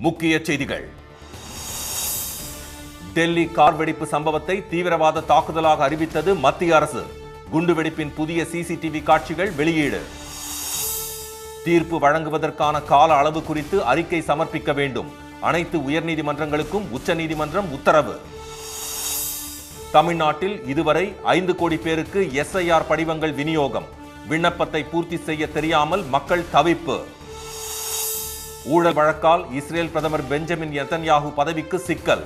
முக்கிய செய்திகள். டெல்லி கார் வெடிப்பு சம்பவத்தை தீவிரவாத தாக்குதலாக அறிவித்தது மத்திய அரசு. குண்டுவெடிப்பின் புதிய சிசிடிவி காட்சிகள் வெளியீடு. தீர்ப்பு வழங்குவதற்கான கால அளவு குறித்து அறிக்கை சமர்ப்பிக்க வேண்டும். அனைத்து உயர்நீதிமன்றங்களுக்கும் உச்சநீதிமன்றம் உத்தரவு. தமிழ்நாட்டில் இதுவரை 5 கோடி பேருக்கு எஸ்ஐஆர் படிவங்கள் விநியோகம். விண்ணப்பத்தை பூர்த்தி செய்ய தெரியாமல் மக்கள் தவிப்பு. ஊழல் வழக்கால் இஸ்ரேல் பிரதமர் பெஞ்சமின் நெதன்யாகு பதவிக்கு சிக்கல்.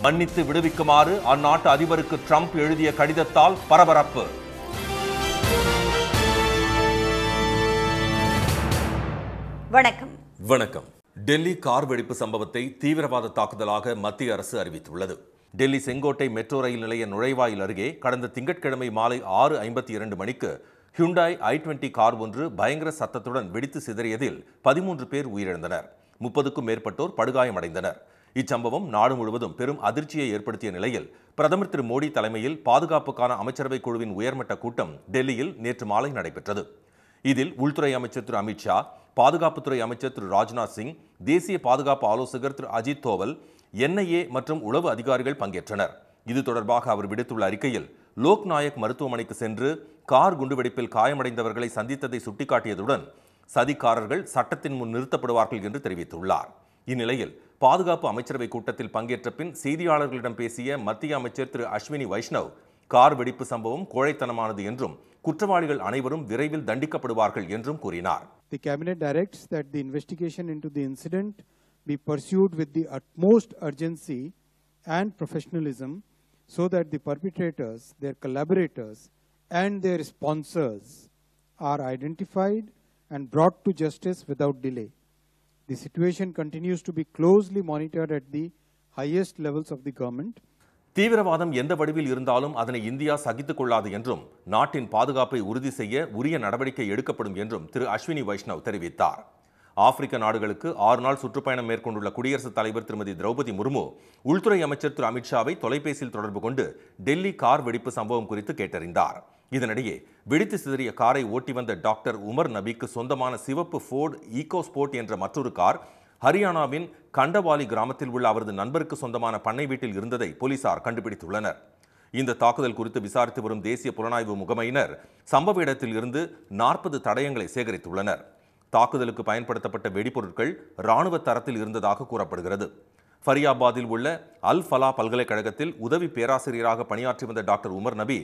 மன்னித்து விடுவிக்குமாறு அந்நாட்டு அதிபருக்கு ட்ரம்ப் எழுதிய கடிதத்தால் பரபரப்பு. வணக்கம். டெல்லி கார் வெடிப்பு சம்பவத்தை தீவிரவாத தாக்குதலாக மத்திய அரசு அறிவித்துள்ளது. டெல்லி செங்கோட்டை மெட்ரோ ரயில் நிலைய நுழைவாயில் அருகே கடந்த திங்கட்கிழமை மாலை 6:52 மணிக்கு ஹியூண்டாய் i20 கார் ஒன்று பயங்கர சத்தத்துடன் வெடித்து சிதறியதில் 13 பேர் உயிரிழந்தனர். 30க்கும் மேற்பட்டோர் படுகாயமடைந்தனர். இச்சம்பவம் நாடு முழுவதும் பெரும் அதிர்ச்சியை ஏற்படுத்திய நிலையில் பிரதமர் திரு மோடி தலைமையில் பாதுகாப்புக்கான அமைச்சரவை குழுவின் உயர்மட்ட கூட்டம் டெல்லியில் நேற்று மாலை நடைபெற்றது. இதில் உள்துறை அமைச்சர் திரு அமித்ஷா, பாதுகாப்புத்துறை அமைச்சர் திரு ராஜ்நாத் சிங், தேசிய பாதுகாப்பு ஆலோசகர் திரு அஜித் தோவல், NIA மற்றும் உளவு அதிகாரிகள் பங்கேற்றனர். இது தொடர்பாக அவர் விடுத்துள்ள அறிக்கையில் லோக்நாயக் மருத்துவமனைக்கு சென்று கார் குண்டுவெடிப்பில் காயமடைந்தவர்களை சந்தித்ததை சுட்டிக்காட்டியதுடன் சதிகாரர்கள் சட்டத்தின் முன் நிறுத்தப்படுவார்கள் என்று தெரிவித்துள்ளார். இந்நிலையில் பாதுகாப்பு அமைச்சரவை கூட்டத்தில் பங்கேற்ற பின் செய்தியாளர்களிடம் பேசிய மத்திய அமைச்சர் திரு அஸ்வினி வைஷ்ணவ், கார் வெடிப்பு சம்பவம் கோழைத்தனமானது என்றும் குற்றவாளிகள் அனைவரும் விரைவில் தண்டிக்கப்படுவார்கள் என்றும் கூறினார். The cabinet directs that the investigation into the incident be pursued with the utmost urgency and professionalism so that the perpetrators, their collaborators and their sponsors are identified and brought to justice without delay. The situation continues to be closely monitored at the highest levels of the government. தீவிரவாதம் எந்த வடிவில் இருந்தாலும் அதனை India சகித்துக் கொள்ளாது என்றும் நாட்டின் பாதுகாப்பை உறுதி செய்ய உரிய நடவடிக்கை எடுக்கப்படும் என்றும் திரு அஸ்வினி வைஷ்ணவ் தெரிவித்தார். ஆப்பிரிக்க நாடுகளுக்கு 6 நாள் சுற்றுப்பயணம் மேற்கொண்டுள்ள குடியரசுத் தலைவர் திருமதி திரௌபதி முர்மு உள்துறை அமைச்சர் திரு அமித்ஷாவை தொலைபேசியில் தொடர்பு கொண்டு டெல்லி கார் வெடிப்பு சம்பவம் குறித்து கேட்டறிந்தார். இதனிடையே வெடித்து சிதறிய காரை ஓட்டி வந்த டாக்டர் உமர் நபிக்கு சொந்தமான சிவப்பு ஃபோர்டு ஈகோ ஸ்போர்ட் என்ற மற்றொரு கார் ஹரியானாவின் கண்டவாலி கிராமத்தில் உள்ள அவரது நண்பருக்கு சொந்தமான பண்ணை வீட்டில் இருந்ததை போலீசார் கண்டுபிடித்துள்ளனர். இந்த தாக்குதல் குறித்து விசாரித்து வரும் தேசிய புலனாய்வு முகமையினர் சம்பவ இடத்தில் இருந்து 40 தடயங்களை சேகரித்துள்ளனர். தாக்குதலுக்கு பயன்படுத்தப்பட்ட வெடிபொருட்கள் ராணுவ தரத்தில் இருந்ததாக கூறப்படுகிறது. ஃபரியாபாத்தில் உள்ள அல் ஃபலா பல்கலைக்கழகத்தில் உதவி பேராசிரியராக பணியாற்றி வந்த டாக்டர் உமர் நபி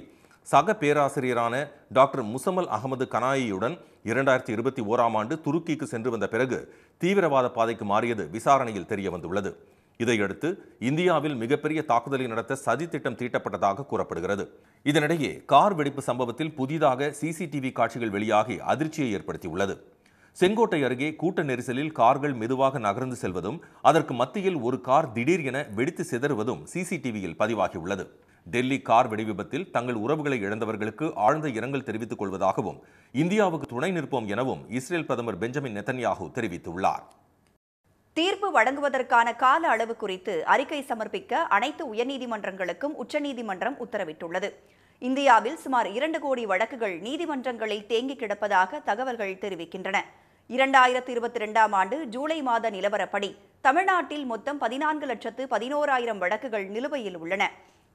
சக பேராசிரியரான டாக்டர் முசமல் அகமது கனாயியுடன் 2021ஆம் ஆண்டு துருக்கிக்கு சென்று வந்த பிறகு தீவிரவாத பாதைக்கு மாறியது விசாரணையில் தெரிய வந்துள்ளது. இதையடுத்து இந்தியாவில் மிகப்பெரிய தாக்குதலை நடத்த சதி திட்டம் தீட்டப்பட்டதாக கூறப்படுகிறது. இதனிடையே கார் வெடிப்பு சம்பவத்தில் புதிதாக சிசிடிவி காட்சிகள் வெளியாகி அதிர்ச்சியை ஏற்படுத்தியுள்ளது. செங்கோட்டை அருகே கூட்ட நெரிசலில் கார்கள் மெதுவாக நகர்ந்து செல்வதும் அதற்கு மத்தியில் ஒரு கார் திடீர் என வெடித்து சிதறுவதும் சிசிடிவியில் பதிவாகியுள்ளது. டெல்லி கார் வெடிவிபத்தில் தங்கள் உறவுகளை இழந்தவர்களுக்கு ஆழ்ந்த இரங்கல் தெரிவித்துக் கொள்வதாகவும் இந்தியாவுக்கு துணை நிற்போம் எனவும் இஸ்ரேல் பிரதமர் பெஞ்சமின் நெதன்யாகு தெரிவித்துள்ளார். தீர்ப்பு வழங்குவதற்கான கால அளவு குறித்து அறிக்கை சமர்ப்பிக்க அனைத்து உயர்நீதிமன்றங்களுக்கும் உச்சநீதிமன்றம் உத்தரவிட்டுள்ளது. இந்தியாவில் சுமார் 2 கோடி வழக்குகள் நீதிமன்றங்களில் தேங்கி கிடப்பதாக தகவல்கள் தெரிவிக்கின்றன. 2022ஆம் ஆண்டு ஜூலை மாத நிலவரப்படி தமிழ்நாட்டில் மொத்தம் 14,11,000 வழக்குகள் நிலுவையில் உள்ளன.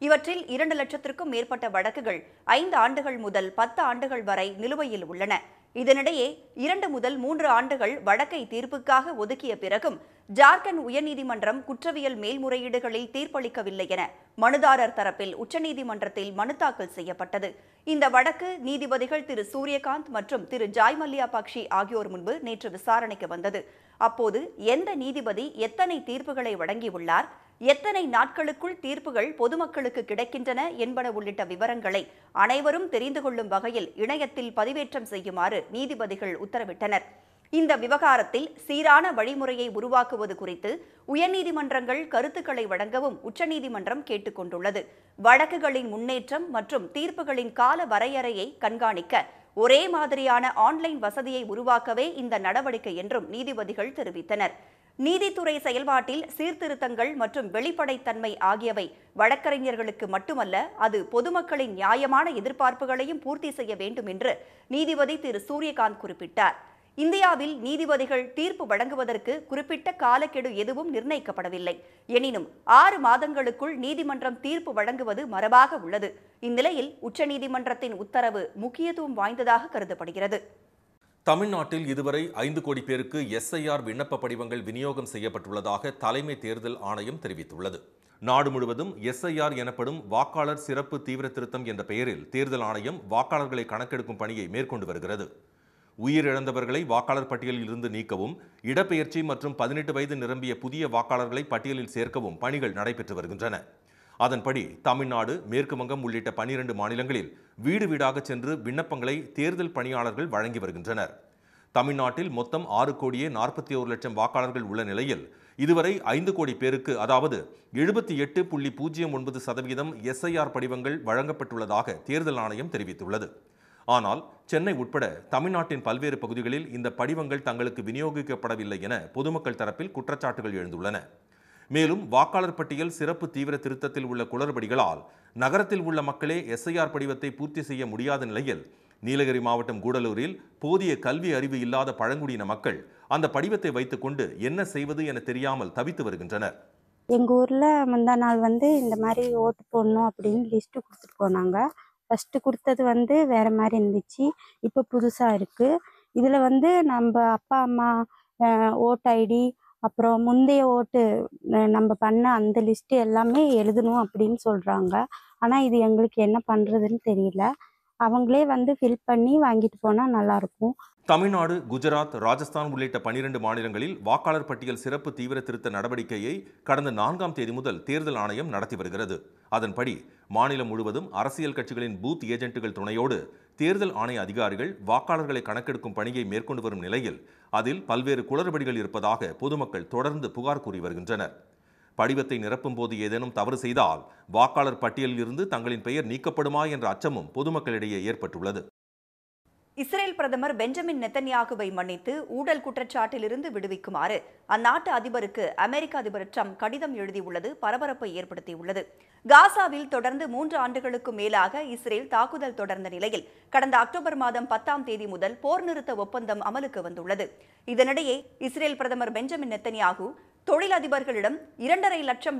இவற்றில் 2 லட்சத்திற்கும் மேற்பட்ட வழக்குகள் 5 ஆண்டுகள் முதல் 10 ஆண்டுகள் வரை நிலுவையில் உள்ளன. இதனிடையே 2 முதல் 3 ஆண்டுகள் வழக்கை தீர்ப்புக்காக ஒதுக்கிய பிறகும் ஜார்க்கண்ட் உயர்நீதிமன்றம் குற்றவியல் மேல்முறையீடுகளில் தீர்ப்பளிக்கவில்லை என மனுதாரர் தரப்பில் உச்சநீதிமன்றத்தில் மனு தாக்கல் செய்யப்பட்டது. இந்த வழக்கு நீதிபதிகள் திரு சூரியகாந்த் மற்றும் திரு ஜாய் மல்யா பக்ஷி ஆகியோர் முன்பு நேற்று விசாரணைக்கு வந்தது. அப்போது எந்த நீதிபதி எத்தனை தீர்ப்புகளை வழங்கியுள்ளார், எத்தனை நாட்களுக்குள் தீர்ப்புகள் பொதுமக்களுக்கு கிடைக்கின்றன என்பன உள்ளிட்ட விவரங்களை அனைவரும் தெரிந்து கொள்ளும் வகையில் இணையத்தில் பதிவேற்றம் செய்யுமாறு நீதிபதிகள் உத்தரவிட்டனர். இந்த விவகாரத்தில் சீரான வழிமுறையை உருவாக்குவது குறித்து உயர்நீதிமன்றங்கள் கருத்துக்களை வழங்கவும் உச்சநீதிமன்றம் கேட்டுக் கொண்டுள்ளது. வழக்குகளின் முன்னேற்றம் மற்றும் தீர்ப்புகளின் கால வரையறையை கண்காணிக்க ஒரே மாதிரியான ஆன்லைன் வசதியை உருவாக்கவே இந்த நடவடிக்கை என்றும் நீதிபதிகள் தெரிவித்தனர். நீதித்துறை செயல்பாட்டில் சீர்திருத்தங்கள் மற்றும் வெளிப்படைத்தன்மை ஆகியவை வழக்கறிஞர்களுக்கு மட்டுமல்ல, அது பொதுமக்களின் நியாயமான எதிர்பார்ப்புகளையும் பூர்த்தி செய்ய வேண்டும் என்று நீதிபதி திரு சூரியகாந்த் குறிப்பிட்டார். இந்தியாவில் நீதிபதிகள் தீர்ப்பு வழங்குவதற்கு குறிப்பிட்ட காலக்கெடு எதுவும் நிர்ணயிக்கப்படவில்லை. எனினும் 6 மாதங்களுக்குள் நீதிமன்றம் தீர்ப்பு வழங்குவது மரபாக உள்ளது. இந்நிலையில் உச்சநீதிமன்றத்தின் உத்தரவு முக்கியத்துவம் வாய்ந்ததாக கருதப்படுகிறது. தமிழ்நாட்டில் இதுவரை 5 கோடி பேருக்கு SIR விண்ணப்ப படிவங்கள் விநியோகம் செய்யப்பட்டுள்ளதாக தலைமை தேர்தல் ஆணையம் தெரிவித்துள்ளது. நாடு முழுவதும் SIR எனப்படும் வாக்காளர் சிறப்பு தீவிர திருத்தம் என்ற பெயரில் தேர்தல் ஆணையம் வாக்காளர்களை கணக்கெடுக்கும் பணியை மேற்கொண்டு வருகிறது. உயிரிழந்தவர்களை வாக்காளர் பட்டியலில் இருந்து நீக்கவும், இடப்பெயர்ச்சி மற்றும் 18 வயது நிரம்பிய புதிய வாக்காளர்களை பட்டியலில் சேர்க்கவும் பணிகள் நடைபெற்று வருகின்றன. அதன்படி தமிழ்நாடு, மேற்கு வங்கம் உள்ளிட்ட 12 மாநிலங்களில் வீடு வீடாக சென்று விண்ணப்பங்களை தேர்தல் பணியாளர்கள் வழங்கி வருகின்றனர். தமிழ்நாட்டில் மொத்தம் 6,41,00,000 வாக்காளர்கள் உள்ள நிலையில் இதுவரை 5 கோடி பேருக்கு, அதாவது 78.09% SIR படிவங்கள் வழங்கப்பட்டுள்ளதாக தேர்தல் ஆணையம் தெரிவித்துள்ளது. ஆனால் சென்னை உட்பட தமிழ்நாட்டின் பல்வேறு பகுதிகளில் இந்த படிவங்கள் தங்களுக்கு விநியோகிக்கப்படவில்லை என பொதுமக்கள் தரப்பில் குற்றச்சாட்டுகள் எழுந்துள்ளன. மேலும் வாக்காளர் பட்டியல் சிறப்பு தீவிர திருத்தத்தில் உள்ள குளறுபடிகளால் நகரத்தில் உள்ள மக்களே SIR படிவத்தை பூர்த்தி செய்ய முடியாத நிலையில் நீலகிரி மாவட்டம் கூடலூரில் போதிய கல்வி அறிவு இல்லாத பழங்குடியின மக்கள் அந்த படிவத்தை வைத்துக்கொண்டு என்ன செய்வது என தெரியாமல் தவித்து வருகின்றனர். எங்க ஊர்ல முந்தா நாள் இந்த மாதிரி ஓட்டு போடணும் அப்படின்னு லிஸ்ட் கொடுத்துட்டு போனாங்க. ஃபர்ஸ்ட் கொடுத்தது வேற மாதிரி இருந்துச்சு. இப்போ புதுசா இருக்கு. இதுல நம்ம அப்பா அம்மா ஓட் ஐடி, அப்புறம் முந்தைய ஓட்டு நம்ம பண்ண அந்த லிஸ்ட் எல்லாமே எழுதணும் அப்படின்னு சொல்றாங்க. ஆனா இது எங்களுக்கு என்ன பண்றதுன்னு தெரியல. அவங்களே ஃபில் பண்ணி வாங்கிட்டு போனா நல்லா இருக்கும். தமிழ்நாடு, குஜராத், ராஜஸ்தான் உள்ளிட்ட 12 மாநிலங்களில் வாக்காளர் பட்டியல் சிறப்பு தீவிர திருத்த நடவடிக்கையை கடந்த 4ஆம் தேதி முதல் தேர்தல் ஆணையம் நடத்தி வருகிறது. அதன்படி மாநிலம் முழுவதும் அரசியல் கட்சிகளின் பூத் ஏஜென்ட்டுகள் துணையோடு தேர்தல் ஆணைய அதிகாரிகள் வாக்காளர்களை கணக்கெடுக்கும் பணியை மேற்கொண்டு வரும் நிலையில் அதில் பல்வேறு குளறுபடிகள் இருப்பதாக பொதுமக்கள் தொடர்ந்து புகார் கூறி வருகின்றனர். படிவத்தை நிரப்பும் போது ஏதேனும் தவறு செய்தால் வாக்காளர் பட்டியலில் இருந்து தங்களின் பெயர் நீக்கப்படுமா என்ற அச்சமும் பொதுமக்களிடையே ஏற்பட்டுள்ளது. இஸ்ரேல் பிரதமர் பெஞ்சமின் நெத்தன்யாகுவை மன்னித்து ஊழல் குற்றச்சாட்டிலிருந்து விடுவிக்குமாறு அந்நாட்டு அதிபருக்கு அமெரிக்க அதிபர் ட்ரம்ப் கடிதம் எழுதியுள்ளது பரபரப்பை ஏற்படுத்தியுள்ளது. காசாவில் தொடர்ந்து 3 ஆண்டுகளுக்கு மேலாக இஸ்ரேல் தாக்குதல் தொடர்ந்த நிலையில் கடந்த அக்டோபர் மாதம் 10ஆம் தேதி முதல் போர் நிறுத்த ஒப்பந்தம் அமலுக்கு வந்துள்ளது. இதனிடையே இஸ்ரேல் பிரதமர் பெஞ்சமின் நெத்தன்யாகு தொழிலதிபர்களிடம் $2.5 லட்சம்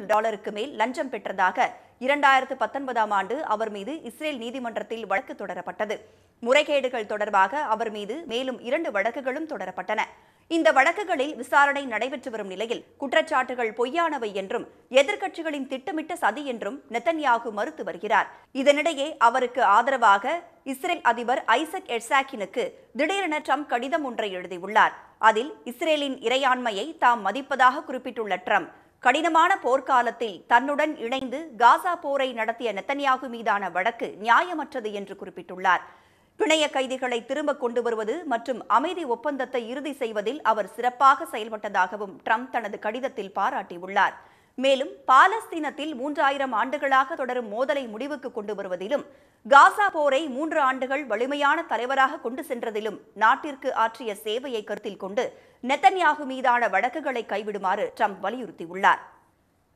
மேல் லஞ்சம் பெற்றதாக 2019ஆம் ஆண்டு அவர் மீது இஸ்ரேல் நீதிமன்றத்தில் வழக்கு தொடரப்பட்டது. முறைகேடுகள் தொடர்பாக அவர் மீது மேலும் 2 வழக்குகளும் தொடரப்பட்டன. இந்த வழக்குகளில் விசாரணை நடைபெற்று வரும் நிலையில் குற்றச்சாட்டுகள் பொய்யானவை என்றும் எதிர்க்கட்சிகளின் திட்டமிட்ட சதி என்றும் நெத்தன்யாகு மறுத்து வருகிறார். இதனிடையே அவருக்கு ஆதரவாக இஸ்ரேல் அதிபர் ஐசக் ஹெர்சாக்கினுக்கு திடீரென ட்ரம்ப் கடிதம் ஒன்றை எழுதியுள்ளார். அதில் இஸ்ரேலின் இறையாண்மையை தாம் மதிப்பதாக குறிப்பிட்டுள்ள ட்ரம்ப், கடினமான போர்க்காலத்தில் தன்னுடன் இணைந்து காசா போரை நடத்திய நெத்தன்யாகு மீதான வழக்கு நியாயமற்றது என்று குறிப்பிட்டுள்ளார். பிணைய கைதிகளை திரும்ப கொண்டு வருவது மற்றும் அமைதி ஒப்பந்தத்தை இறுதி செய்வதில் அவர் சிறப்பாக செயல்பட்டதாகவும் ட்ரம்ப் தனது கடிதத்தில் பாராட்டியுள்ளார். மேலும் பாலஸ்தீனத்தில் 3000 ஆண்டுகளாக தொடரும் மோதலை முடிவுக்கு கொண்டு வருவதிலும் காசா போரை 3 ஆண்டுகள் வலிமையான தலைவராக கொண்டு சென்றதிலும் நாட்டிற்கு ஆற்றிய சேவையை கருத்தில் கொண்டு நெத்தன்யாகு மீதான வழக்குகளை கைவிடுமாறு ட்ரம்ப் வலியுறுத்தியுள்ளார்.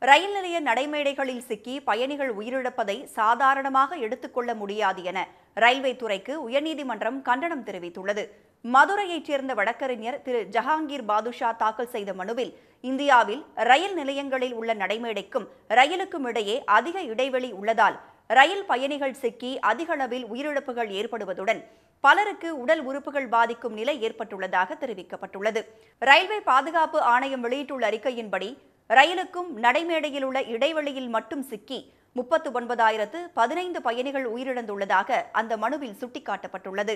ரயில் நிலைய நடைமேடைகளில் சிக்கி பயணிகள் உயிரிழப்பதை சாதாரணமாக எடுத்துக்கொள்ள முடியாது என ரயில்வே துறைக்கு உயர்நீதிமன்றம் கண்டனம் தெரிவித்துள்ளது. மதுரையைச் சேர்ந்த வழக்கறிஞர் திரு ஜஹாங்கீர் பாதுஷா தாக்கல் செய்த மனுவில் இந்தியாவில் ரயில் நிலையங்களில் உள்ள நடைமேடைக்கும் ரயிலுக்கும் இடையே அதிக இடைவெளி உள்ளதால் ரயில் பயணிகள் சிக்கி அதிக அளவில் உயிரிழப்புகள் ஏற்படுவதுடன் பலருக்கு உடல் உறுப்புகள் பாதிக்கும் நிலை ஏற்பட்டுள்ளதாக தெரிவிக்கப்பட்டுள்ளது. ரயில்வே பாதுகாப்பு ஆணையம் வெளியிட்டுள்ள அறிக்கையின்படி ரயிலுக்கும் நடைமேடையில் உள்ள இடைவெளியில் மட்டும் சிக்கி 39,015 பயணிகள் உயிரிழந்துள்ளதாக அந்த மனுவில் சுட்டிக்காட்டப்பட்டுள்ளது.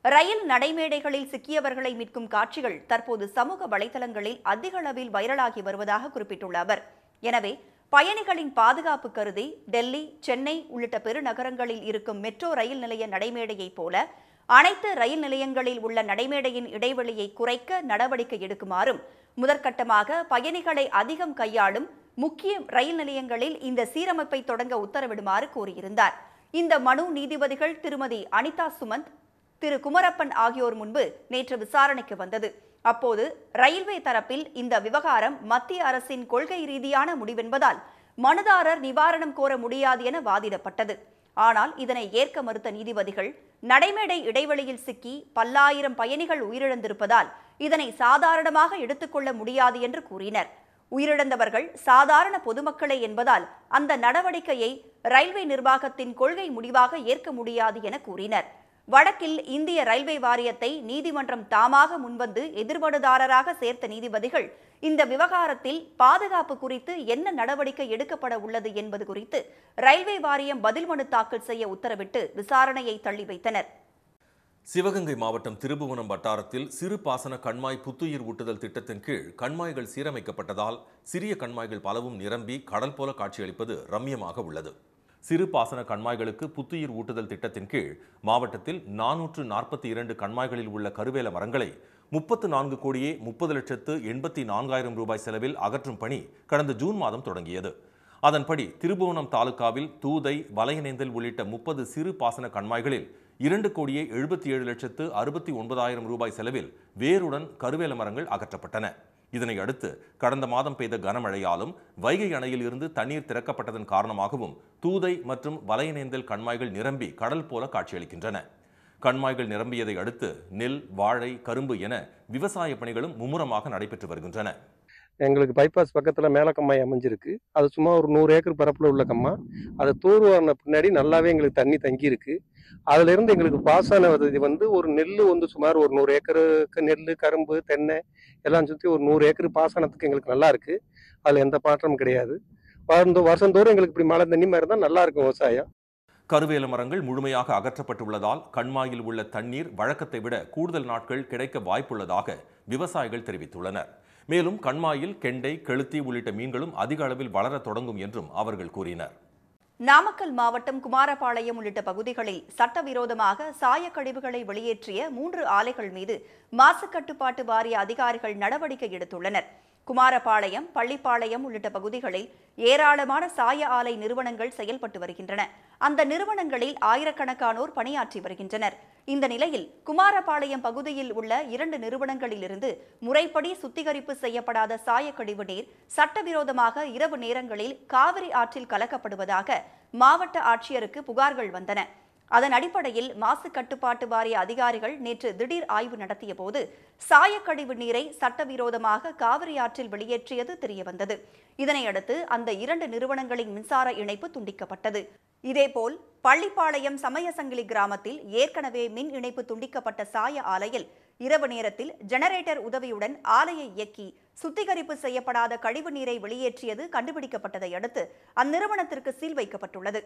ரயில் நடைமேடைகளில் சிக்கியவர்களை மீட்கும் காட்சிகள் தற்போது சமூக வலைதளங்களில் அதிக அளவில் வைரலாகி வருவதாக குறிப்பிட்டுள்ள அவர், எனவே பயணிகளின் பாதுகாப்பு கருதி டெல்லி, சென்னை உள்ளிட்ட பெருநகரங்களில் இருக்கும் மெட்ரோ ரயில் நிலைய நடைமேடையைப் போல அனைத்து ரயில் நிலையங்களில் உள்ள நடைமேடையின் இடைவெளியை குறைக்க நடவடிக்கை எடுக்குமாறும், முதற்கட்டமாக பயணிகளை அதிகம் கையாளும் முக்கிய ரயில் நிலையங்களில் இந்த சீரமைப்பை தொடங்க உத்தரவிடுமாறு கோரியிருந்தார். இந்த மனு நீதிபதிகள் திருமதி அனிதா சுமந்த், திரு குமரப்பன் ஆகியோர் முன்பு நேற்று விசாரணைக்கு வந்தது. அப்போது ரயில்வே தரப்பில் இந்த விவகாரம் மத்திய அரசின் கொள்கை ரீதியான முடிவென்பதால் மனுதாரர் நிவாரணம் கோர முடியாது என வாதிடப்பட்டது. ஆனால் இதனை ஏற்க மறுத்த நீதிபதிகள் நடைமேடை இடைவெளியில் சிக்கி பல்லாயிரம் பயணிகள் உயிரிழந்திருப்பதால் இதனை சாதாரணமாக எடுத்துக்கொள்ள முடியாது என்று கூறினர். உயிரிழந்தவர்கள் சாதாரண பொதுமக்களே என்பதால் அந்த நடவடிக்கையை ரயில்வே நிர்வாகத்தின் கொள்கை முடிவாக ஏற்க முடியாது என கூறினர். வழக்கில் இந்திய ரயில்வே வாரியத்தை நீதிமன்றம் தாமாக முன்வந்து எதிர்மனுதாரராக சேர்த்த நீதிபதிகள் இந்த விவகாரத்தில் பாதுகாப்பு குறித்து என்ன நடவடிக்கை எடுக்கப்பட உள்ளது என்பது குறித்து ரயில்வே வாரியம் பதில் மனு தாக்கல் செய்ய உத்தரவிட்டு விசாரணையை தள்ளி வைத்தனர். சிவகங்கை மாவட்டம் திருபுவனம் வட்டாரத்தில் சிறு பாசன கண்மாய் புத்துயிர் ஊட்டுதல் திட்டத்தின் கீழ் கண்மாய்கள் சீரமைக்கப்பட்டதால் சிறிய கண்மாய்கள் பலவும் நிரம்பி கடல் போல காட்சியளிப்பது ரம்மியமாக உள்ளது. சிறு பாசன கண்மாய்களுக்கு புத்துயிர் ஊட்டுதல் திட்டத்தின் கீழ் மாவட்டத்தில் 442 கண்மாய்களில் உள்ள கருவேல மரங்களை 34 கோடியே 30,84,000 ரூபாய் செலவில் அகற்றும் பணி கடந்த ஜூன் மாதம் தொடங்கியது. அதன்படி திருபுவனம் தாலுகாவில் தூதை, வலையனேந்தல் உள்ளிட்ட 30 சிறு பாசன கண்மாய்களில் 2 கோடியே 77,69,000 ரூபாய் செலவில் வேருடன் கருவேல மரங்கள் அகற்றப்பட்டன. இதனை அடுத்து கடந்த மாதம் பெய்த கனமழையாலும் வைகை அணையில் இருந்து தண்ணீர் திறக்கப்பட்டதன் காரணமாகவும் தூதை மற்றும் வலையனேந்தல் கண்மாய்கள் நிரம்பி கடல் போல காட்சியளிக்கின்றன. கண்மாய்கள் நிரம்பியதை அடுத்து நெல், வாழை, கரும்பு என விவசாய பணிகளும் மும்முரமாக நடைபெற்று வருகின்றன. எங்களுக்கு பைபாஸ் பக்கத்தில் மேல கம்மாய் அமைஞ்சிருக்கு. அது சும்மா ஒரு 100 ஏக்கர் பரப்பில் உள்ள கம்மா. அது தூர்வாரின பின்னாடி நல்லாவே எங்களுக்கு தண்ணி தங்கி இருக்கு. அதுல இருந்து எங்களுக்கு பாசன வசதி ஒரு நெல் சுமார் ஒரு 100 ஏக்கருக்கு நெல், கரும்பு, தென்னை எல்லாம் சுற்றி ஒரு 100 ஏக்கர் பாசனத்துக்கு எங்களுக்கு நல்லா இருக்கு. அதுல எந்த மாற்றமும் கிடையாது. வருஷந்தோறும் எங்களுக்கு இப்படி மழை தண்ணி மாதிரி தான் நல்லா இருக்கும் விவசாயம். கருவேல மரங்கள் முழுமையாக அகற்றப்பட்டுள்ளதால் கண்மாயில் உள்ள தண்ணீர் வழக்கத்தை விட கூடுதல் நாட்கள் கிடைக்க வாய்ப்புள்ளதாக விவசாயிகள் தெரிவித்துள்ளனர். மேலும் கண்மாயில் கெண்டை, கெளுத்தி உள்ளிட்ட மீன்களும் அதிக அளவில் வளர தொடங்கும் என்றும் அவர்கள் கூறினர். நாமக்கல் மாவட்டம் குமாரபாளையம் உள்ளிட்ட பகுதிகளில் சட்டவிரோதமாக சாயக்கழிவுகளை வெளியேற்றிய 3 ஆலைகள் மீது மாசு கட்டுப்பாட்டு வாரிய அதிகாரிகள் நடவடிக்கை எடுத்துள்ளனர். குமாரபாளையம், பள்ளிப்பாளையம் உள்ளிட்ட பகுதிகளில் ஏராளமான சாய ஆலை நிறுவனங்கள் செயல்பட்டு வருகின்றன. அந்த நிறுவனங்களில் ஆயிரக்கணக்கானோர் பணியாற்றி வருகின்றனர். இந்த நிலையில் குமாரபாளையம் பகுதியில் உள்ள 2 நிறுவனங்களிலிருந்து முறைப்படி சுத்திகரிப்பு செய்யப்படாத சாயக்கழிவு நீர் சட்டவிரோதமாக இரவு நேரங்களில் காவிரி ஆற்றில் கலக்கப்படுவதாக மாவட்ட ஆட்சியருக்கு புகார்கள் வந்தன. அதன் அடிப்படையில் மாசு கட்டுப்பாட்டு வாரிய அதிகாரிகள் நேற்று திடீர் ஆய்வு நடத்திய போது சாயக்கழிவு நீரை சட்டவிரோதமாக காவிரி ஆற்றில் வெளியேற்றியது தெரியவந்தது. இதனையடுத்து அந்த 2 நிறுவனங்களின் மின்சார இணைப்பு துண்டிக்கப்பட்டது. இதேபோல் பள்ளிப்பாளையம் சமயசங்கிலி கிராமத்தில் ஏற்கனவே மின் இணைப்பு துண்டிக்கப்பட்ட சாய ஆலையில் இரவு நேரத்தில் ஜெனரேட்டர் உதவியுடன் ஆலையை இயக்கி சுத்திகரிப்பு செய்யப்படாத கழிவு நீரை வெளியேற்றியது கண்டுபிடிக்கப்பட்டதை அடுத்து அந்நிறுவனத்திற்கு சீல் வைக்கப்பட்டுள்ளது.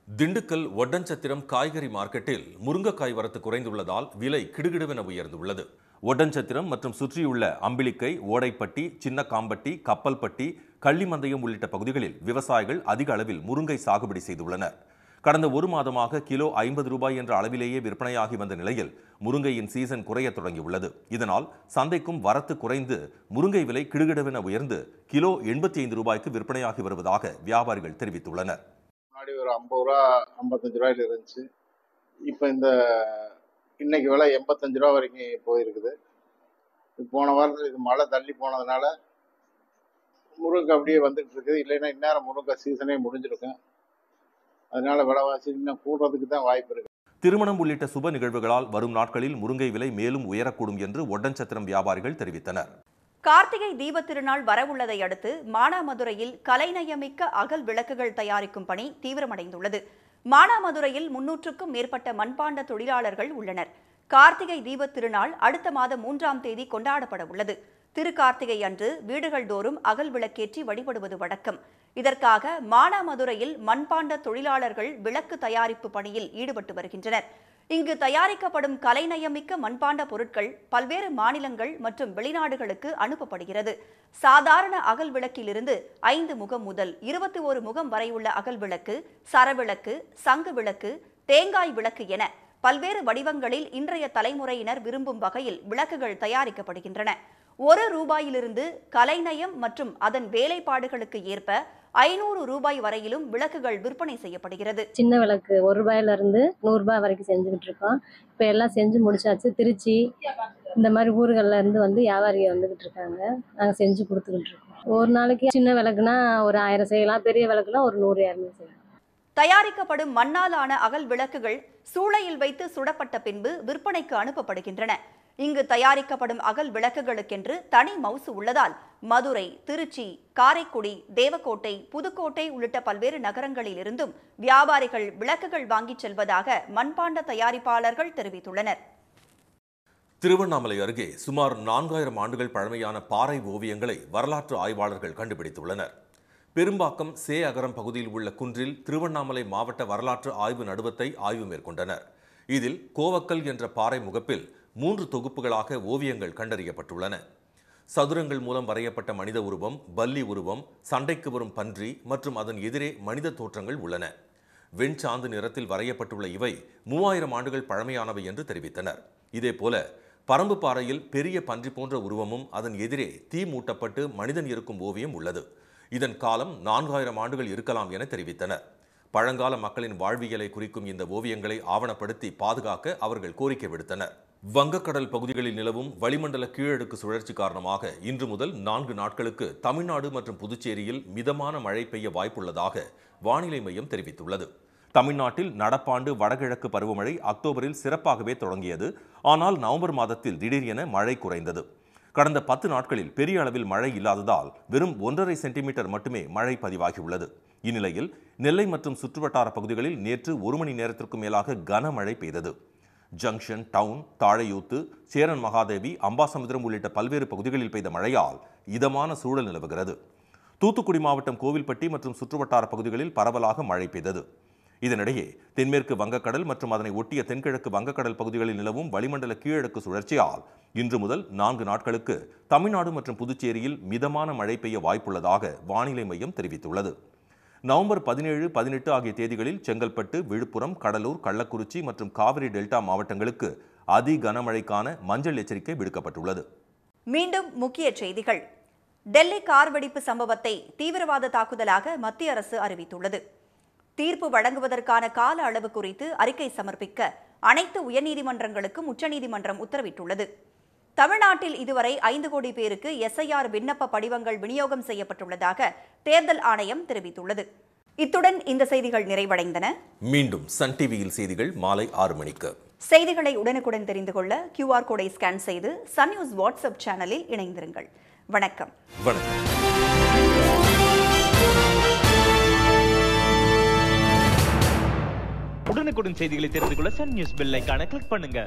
திண்டுக்கல் ஒட்டன்சத்திரம் காய்கறி மார்க்கெட்டில் முருங்கைக்காய் வரத்து குறைந்துள்ளதால் விலை கிடுகிடுவென உயர்ந்துள்ளது. ஒட்டன்சத்திரம் மற்றும் சுற்றியுள்ள அம்பிளிக்கை, ஓடைப்பட்டி, சின்னக்காம்பட்டி, கப்பல்பட்டி, கள்ளிமந்தயம் உள்ளிட்ட பகுதிகளில் விவசாயிகள் அதிக அளவில் முருங்கை சாகுபடி செய்துள்ளனர். கடந்த 1 மாதமாக கிலோ 50 ரூபாய் என்ற அளவிலேயே விற்பனையாகி வந்த நிலையில் முருங்கையின் சீசன் குறைய தொடங்கியுள்ளது. இதனால் சந்தைக்கும் வரத்து குறைந்து முருங்கை விலை கிடுகிடுவென உயர்ந்து கிலோ 85 ரூபாய்க்கு விற்பனையாகி வருவதாக வியாபாரிகள் தெரிவித்துள்ளனர். முன்னாடி ஒரு 50 ரூபா 55 ரூபாயில இருந்துச்சு. இப்போ இன்னைக்கு விலை 85 ரூபா வரைக்கும் போயிருக்குது. போன வாரத்தில் இது மழை தள்ளி போனதுனால முருங்கை அப்படியே வந்துட்டு இருக்குது. இல்லைன்னா இந்நேரம் முருங்கை சீசனே முடிஞ்சிருக்கும். அதனால விலைவாசி இன்னும் கூடுறதுக்கு தான் வாய்ப்பு இருக்கு. திருமணம் உள்ளிட்ட சுப நிகழ்வுகளால் வரும் நாட்களில் முருங்கை விலை மேலும் உயரக்கூடும் என்று ஒட்டன்சத்திரம் வியாபாரிகள் தெரிவித்தனர். கார்த்திகை தீபத் திருநாள் வரவுள்ளதை அடுத்து மானாமதுரையில் கலைநயமிக்க அகல் விளக்குகள் தயாரிக்கும் பணி தீவிரமடைந்துள்ளது. மானாமதுரையில் 300க்கும் மேற்பட்ட மண்பாண்ட தொழிலாளர்கள் உள்ளனர். கார்த்திகை தீபத் திருநாள் அடுத்த மாதம் 3ஆம் தேதி கொண்டாடப்பட உள்ளது. திருக்கார்த்திகை அன்று வீடுகள் தோறும் அகல் விளக்கேற்றி வழிபடுவது வழக்கம். இதற்காக மானாமதுரையில் மண்பாண்ட தொழிலாளர்கள் விளக்கு தயாரிப்பு பணியில் ஈடுபட்டு வருகின்றனர். இங்கு தயாரிக்கப்படும் கலைநயமிக்க மண்பாண்ட பொருட்கள் பல்வேறு மாநிலங்கள் மற்றும் வெளிநாடுகளுக்கு அனுப்பப்படுகிறது. சாதாரண அகல் விளக்கிலிருந்து 5 முகம் முதல் 21 முகம் வரை உள்ள அகல் விளக்கு, சரவிளக்கு, சங்கு விளக்கு, தேங்காய் விளக்கு என பல்வேறு வடிவங்களில் இன்றைய தலைமுறையினர் விரும்பும் வகையில் விளக்குகள் தயாரிக்கப்படுகின்றன. 1 ரூபாயிலிருந்து கலைநயம் மற்றும் அதன் வேலைப்பாடுகளுக்கு ஏற்ப 500 ரூபாய் வரையிலும் விளக்குகள் விற்பனை செய்யப்படுகிறது. சின்ன விளக்கு 1 ரூபாயில இருந்து 100 ரூபாய் வரைக்கும் செஞ்சுக்கிட்டு இருக்கோம். இப்போ எல்லாம் செஞ்சு முடிச்சாச்சு. திருச்சி இந்த மாதிரி ஊர்கள்ல இருந்து வியாபாரிகள் வந்துகிட்டு இருக்காங்க. நாங்கள் செஞ்சு கொடுத்துக்கிட்டு இருக்கோம். ஒரு நாளைக்கு சின்ன விளக்குனா ஒரு 1000 செய்யலாம், பெரிய விளக்குனா ஒரு 100-200 செய்யலாம். தயாரிக்கப்படும் மண்ணால் ஆன அகல் விளக்குகள் சூளையில் வைத்து சுடப்பட்ட பின்பு விற்பனைக்கு அனுப்பப்படுகின்றன. இங்கு தயாரிக்கப்படும் அகல் விளக்குகளுக்கென்று தனி மவுசு உள்ளதால் மதுரை, திருச்சி, காரைக்குடி, தேவக்கோட்டை, புதுக்கோட்டை உள்ளிட்ட பல்வேறு நகரங்களில் இருந்தும் வியாபாரிகள் விளக்குகள் வாங்கிச் செல்வதாக மண்பாண்ட தயாரிப்பாளர்கள் தெரிவித்துள்ளனர். திருவண்ணாமலை அருகே சுமார் 4000 ஆண்டுகள் பழமையான பாறை ஓவியங்களை வரலாற்று ஆய்வாளர்கள் கண்டுபிடித்துள்ளனர். பெரும்பாக்கம் சே அகரம் பகுதியில் உள்ள குன்றில் திருவண்ணாமலை மாவட்ட வரலாற்று ஆய்வு நடுவத்தை ஆய்வு மேற்கொண்டனர். இதில் கோவக்கல் என்ற பாறை முகப்பில் 3 தொகுப்புகளாக ஓவியங்கள் கண்டறியப்பட்டுள்ளன. சதுரங்கள் மூலம் வரையப்பட்ட மனித உருவம், பல்லி உருவம், சண்டைக்கு வரும் பன்றி மற்றும் அதன் எதிரே மனித தோற்றங்கள் உள்ளன. வெண்சாந்து நிறத்தில் வரையப்பட்டுள்ள இவை 3000 ஆண்டுகள் பழமையானவை என்று தெரிவித்தனர். இதேபோல பரம்பு பாறையில் பெரிய பன்றி போன்ற உருவமும் அதன் எதிரே தீ மூட்டப்பட்டு மனிதன் இருக்கும் ஓவியம் உள்ளது. இதன் காலம் 4000 ஆண்டுகள் இருக்கலாம் என தெரிவித்தனர். பழங்கால மக்களின் வாழ்வியலை குறிக்கும் இந்த ஓவியங்களை ஆவணப்படுத்தி பாதுகாக்க அவர்கள் கோரிக்கை விடுத்தனர். வங்கக்கடல் பகுதிகளில் நிலவும் வளிமண்டல கீழடுக்கு சுழற்சி காரணமாக இன்று முதல் 4 நாட்களுக்கு தமிழ்நாடு மற்றும் புதுச்சேரியில் மிதமான மழை பெய்ய வாய்ப்புள்ளதாக வானிலை மையம் தெரிவித்துள்ளது. தமிழ்நாட்டில் நடப்பாண்டு வடகிழக்கு பருவமழை அக்டோபரில் சிறப்பாகவே தொடங்கியது. ஆனால் நவம்பர் மாதத்தில் திடீரென மழை குறைந்தது. கடந்த 10 நாட்களில் பெரிய அளவில் மழை இல்லாததால் வெறும் 1.5 சென்டிமீட்டர் மட்டுமே மழை பதிவாகியுள்ளது. இந்நிலையில் நெல்லை மற்றும் சுற்றுவட்டார பகுதிகளில் நேற்று 1 மணி நேரத்திற்கும் மேலாக கனமழை பெய்தது. ஜங்ஷன், டவுன், தாழையூத்து, சேரன் மகாதேவி, அம்பாசமுத்திரம் உள்ளிட்ட பல்வேறு பகுதிகளில் பெய்த மழையால் இதமான சூழல் நிலவுகிறது. தூத்துக்குடி மாவட்டம் கோவில்பட்டி மற்றும் சுற்றுவட்டார பகுதிகளில் பரவலாக மழை பெய்தது. இதனிடையே தென்மேற்கு வங்கக்கடல் மற்றும் அதனை ஒட்டிய தென்கிழக்கு வங்கக்கடல் பகுதிகளில் நிலவும் வளிமண்டல கீழடுக்கு சுழற்சியால் இன்று முதல் 4 நாட்களுக்கு தமிழ்நாடு மற்றும் புதுச்சேரியில் மிதமான மழை பெய்ய வாய்ப்புள்ளதாக வானிலை மையம் தெரிவித்துள்ளது. நவம்பர் 17, 18 ஆகிய தேதிகளில் செங்கல்பட்டு, விழுப்புரம், கடலூர், கள்ளக்குறிச்சி மற்றும் காவிரி டெல்டா மாவட்டங்களுக்கு அதி கனமழைக்கான மஞ்சள் எச்சரிக்கை விடுக்கப்பட்டுள்ளது. மீண்டும் முக்கிய செய்திகள். டெல்லி கார் வெடிப்பு சம்பவத்தை தீவிரவாத தாக்குதலாக மத்திய அரசு அறிவித்துள்ளது. தீர்ப்பு வழங்குவதற்கான கால அளவு குறித்து அறிக்கை சமர்ப்பிக்க அனைத்து உயர்நீதிமன்றங்களுக்கும் உச்சநீதிமன்றம் உத்தரவிட்டுள்ளது. தமிழ்நாட்டில் இதுவரை 5 கோடி பேருக்கு SIR விண்ணப்ப படிவங்கள் விநியோகம் செய்யப்பட்டுள்ளதாக தேர்தல் ஆணையம் தெரிவித்துள்ளது. இத்துடன் இந்த செய்திகள் நிறைவடைந்தன. மீண்டும் சன் டிவியில் செய்திகள் மாலை 6 மணிக்கு. செய்திகளை உடனுக்குடன் தெரிந்து கொள்ள QR கோடை ஸ்கேன் செய்து சன் நியூஸ் வாட்ஸ்அப் சேனலில் இணைந்திருங்கள். வணக்கம். உடனுக்குடன் செய்திகளை தெரிந்து கொள்ள சன் நியூஸ் பெல் ஐகானை கிளிக் பண்ணுங்க.